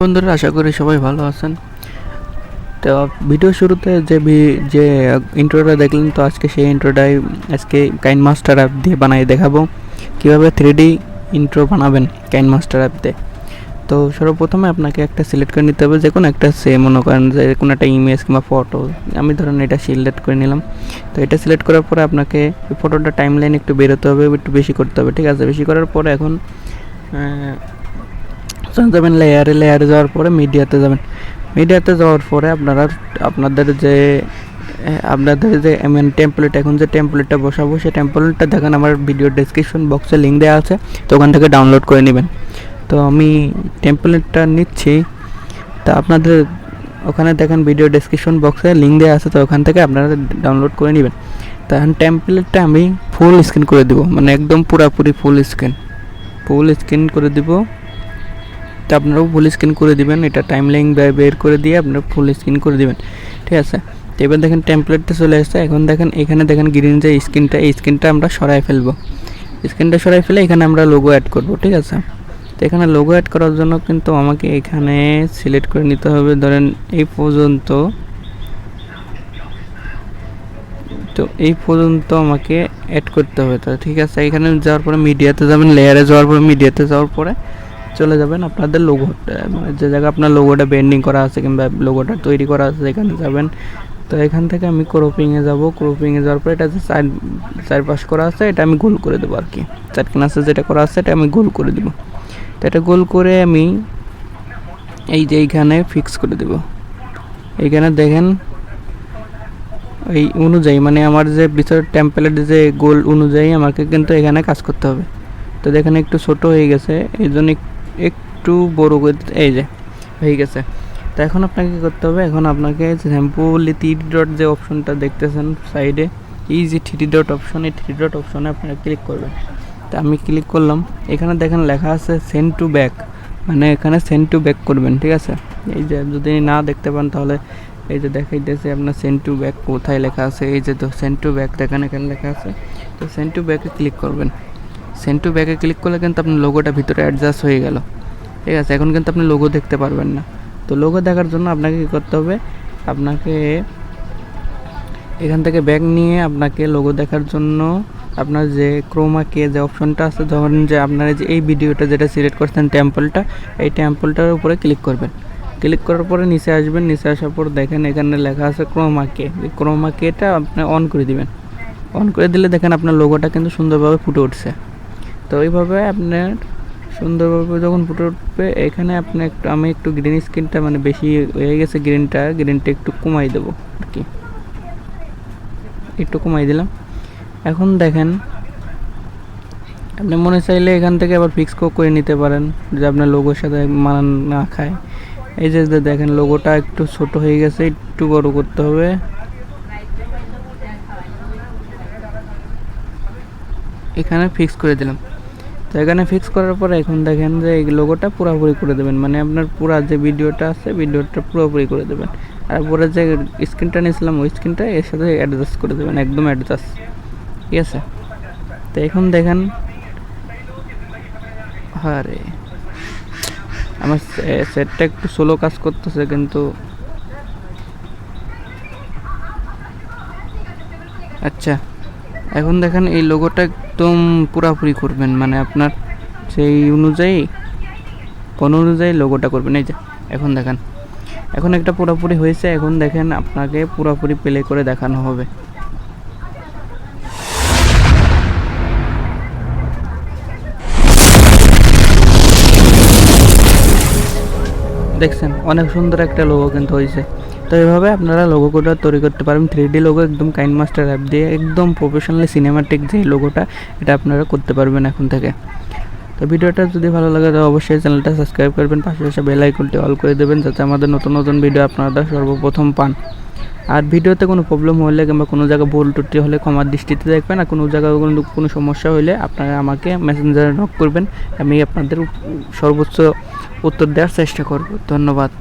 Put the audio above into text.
বন্ধুরা, আশা করি সবাই ভালো আছেন। তো ভিডিও শুরুতে যে ইন্ট্রোটা দেখলেন, তো আজকে সেই ইন্ট্রোটাই আজকে কাইনমাস্টার অ্যাপ দিয়ে বানিয়ে দেখাবো কীভাবে 3D ইন্ট্রো বানাবেন কাইনমাস্টার অ্যাপ দিয়ে। তো সর্বপ্রথমে আপনাকে একটা সিলেক্ট করে নিতে হবে, যে কোনো একটা মনে করেন যে কোনো একটা ইমেজ কিংবা ফটো। আমি ধরেন এটা সিলেক্ট করে নিলাম। তো এটা সিলেক্ট করার পরে আপনাকে ফটোটা টাইমলাইন একটু বেরোতে হবে, একটু বেশি করতে হবে, ঠিক আছে। বেশি করার পরে এখন যাবেন লেয়ারে যাওয়ার পরে মিডিয়াতে যাওয়ার পরে আপনাদের যে টেমপ্লেট, এখন যে টেমপ্লেটটা বসাবো সেই টেমপ্লেটটা দেখেন আমার ভিডিও ডেসক্রিপশন বক্সে লিঙ্ক দেওয়া আছে, তো ওখান থেকে ডাউনলোড করে নেবেন। তো আমি টেমপ্লেটটা নিচ্ছি, তা আপনাদের ওখানে দেখেন ভিডিও ডেসক্রিপশন বক্সে লিঙ্ক দেওয়া আছে, তো ওখান থেকে আপনারা ডাউনলোড করে নেবেন। তো এখন টেমপ্লেটটা আমি ফুল স্ক্রিন করে দেবো, মানে একদম পুরাপুরি ফুল স্ক্রিন করে দিব। তো আপনারাও ফুল স্ক্রিন করে দিবেন, এটা টাইমলাইন বের করে দিয়ে আপনারা ফুল স্ক্রিন করে দিবেন, ঠিক আছে। তো এবার দেখেন টেমপ্লেটটা চলে আসছে। এখন দেখেন এখানে দেখেন গ্রিন যে স্ক্রিনটা, এই স্ক্রিনটা আমরা সরাই ফেলবো। স্ক্রিনটা সরাই ফেলে এখানে আমরা লোগো অ্যাড করব, ঠিক আছে। তো এখানে লোগো অ্যাড করার জন্য কিন্তু আমাকে এখানে সিলেক্ট করে নিতে হবে, ধরেন এই পর্যন্ত। তো এই পর্যন্ত আমাকে অ্যাড করতে হবে, তো ঠিক আছে। এখানে যাওয়ার পরে মিডিয়াতে যাবেন, লেয়ারে যাওয়ার পরে মিডিয়াতে যাওয়ার পরে চলে যাবেন আপনাদের লোগোটা, মানে যে জায়গায় আপনার লোগোটা বেন্ডিং করা আছে কিংবা লোগোটা তৈরি করা আছে এখানে যাবেন। তো এখান থেকে আমি ক্রপিংয়ে যাব। ক্রপিংয়ে যাওয়ার পরে এটা যে চারপাশ করা আছে এটা আমি গোল করে দেবো আর কি। চারখানাসে যেটা করা আছে এটা আমি গোল করে দেবো। তো এটা গোল করে আমি এই যে এইখানে ফিক্স করে দেব। এইখানে দেখেন এই অনুযায়ী, মানে আমার যে ভিতরের টেমপ্লেট যে গোল অনুযায়ী আমাকে কিন্তু এখানে কাজ করতে হবে। তো দেখেন একটু ছোট হয়ে গেছে, এই জন্য একটু বড় করে, এই যে হয়ে গেছে। তো এখন আপনাকে কী করতে হবে, এখন আপনাকে সিম্পলি 3 ডট যে অপশনটা দেখতেছেন সাইডে, এই যে 3 ডট অপশন, এই 3 ডট অপশনে আপনারা ক্লিক করবেন। তো আমি ক্লিক করলাম, এখানে দেখেন লেখা আছে সেন্ড টু ব্যাক, মানে এখানে সেন্ড টু ব্যাক করবেন, ঠিক আছে। এই যে যদি না দেখতে পান তাহলে এই যে দেখাইতেছে আপনার সেন্ড টু ব্যাক কোথায় লেখা আছে, এই যে তো সেন্ড টু ব্যাক দেখেন এখানে লেখা আছে। তো সেন্ড টু ব্যাকে ক্লিক করবেন। সেন্ড টু ব্যাকে ক্লিক করলে কিন্তু আপনার লোগোটা ভিতরে অ্যাডজাস্ট হয়ে গেল, ঠিক আছে। এখন কিন্তু আপনি লোগো দেখতে পারবেন না। তো লোগো দেখার জন্য আপনাকে কী করতে হবে, আপনাকে এখান থেকে ব্যাক নিয়ে আপনাকে লোগো দেখার জন্য আপনার যে ক্রোমাকে যে অপশনটা আছে, ধরেন যে আপনারা যে এই ভিডিওটা যেটা সিলেক্ট করছেন টেম্পলটা, এই টেম্পলটার উপরে ক্লিক করবেন। ক্লিক করার পরে নিচে আসবেন, নিচে আসার পর দেখেন এখানে লেখা আছে ক্রোমাকে, এই ক্রোমাকেটা আপনি অন করে দিবেন। অন করে দিলে দেখেন আপনার লোগোটা কিন্তু সুন্দরভাবে ফুটে উঠছে। তো এইভাবে আপনার সুন্দরভাবে যখন ফুটে উঠবে, এখানে আপনি আমি একটু গ্রিন স্ক্রিনটা মানে বেশি হয়ে গেছে, গ্রিনটা একটু কমাই দেবো আর কি, একটু কমাই দিলাম। এখন দেখেন আপনি মনে চাইলে এখান থেকে আবার ফিক্স করে নিতে পারেন, যে আপনার লোগোর সাথে মানান না খায়। এই যে দেখেন লোগোটা একটু ছোট হয়ে গেছে, একটু বড় করতে হবে। এখানে ফিক্স করে দিলাম। তো এখানে ফিক্স করার পরে এখন দেখেন যে এই লোগোটা পুরোপুরি করে দেবেন, মানে আপনার পুরো যে ভিডিওটা আছে ভিডিওটা পুরোপুরি করে দেবেন। আর পরে যে স্ক্রিনটা নিয়েছিলাম ওই স্ক্রিনটা এর সাথে অ্যাডজাস্ট করে দেবেন, একদম অ্যাডজাস্ট, ঠিক আছে। তো এখন দেখেন, আরে আমার সেটটা একটু স্লো কাজ করতেছে কিন্তু, আচ্ছা। এখন দেখেন এই লোগোটা একদম পুরাপুরি করবেন, মানে আপনার সেই অনুযায়ী লোগোটা করবেন। এই যে এখন দেখেন, এখন একটা পুরোপুরি হয়েছে। এখন দেখেন আপনাকে পুরোপুরি প্লে করে দেখানো হবে। দেখছেন অনেক সুন্দর একটা লোগো কিন্তু হয়েছে। তো এইভাবে আপনারা লোগো কোডটা তৈরি করতে পারবেন, 3D লোগো একদম কাইনমাস্টার অ্যাপ দিয়ে, একদম প্রফেশনালি সিনেমাটিক যে লোগোটা, এটা আপনারা করতে পারবেন এখন থেকে। তো ভিডিওটা যদি ভালো লাগে তো অবশ্যই চ্যানেলটা সাবস্ক্রাইব করবেন, পাশে আসা বেল আইকনটি অল করে দেবেন, যাতে আমাদের নতুন নতুন ভিডিও আপনারা সর্বপ্রথম পান। আর ভিডিওতে কোনো প্রবলেম হলে কিংবা কোনো জায়গায় ভুল ত্রুটি হলে ক্ষমার দৃষ্টিতে দেখবেন। আর কোনো জায়গায় কোনো সমস্যা হলে আপনারা আমাকে মেসেঞ্জারে নক করবেন, আমি আপনাদের সর্বোচ্চ উত্তর দেওয়ার চেষ্টা করব। ধন্যবাদ।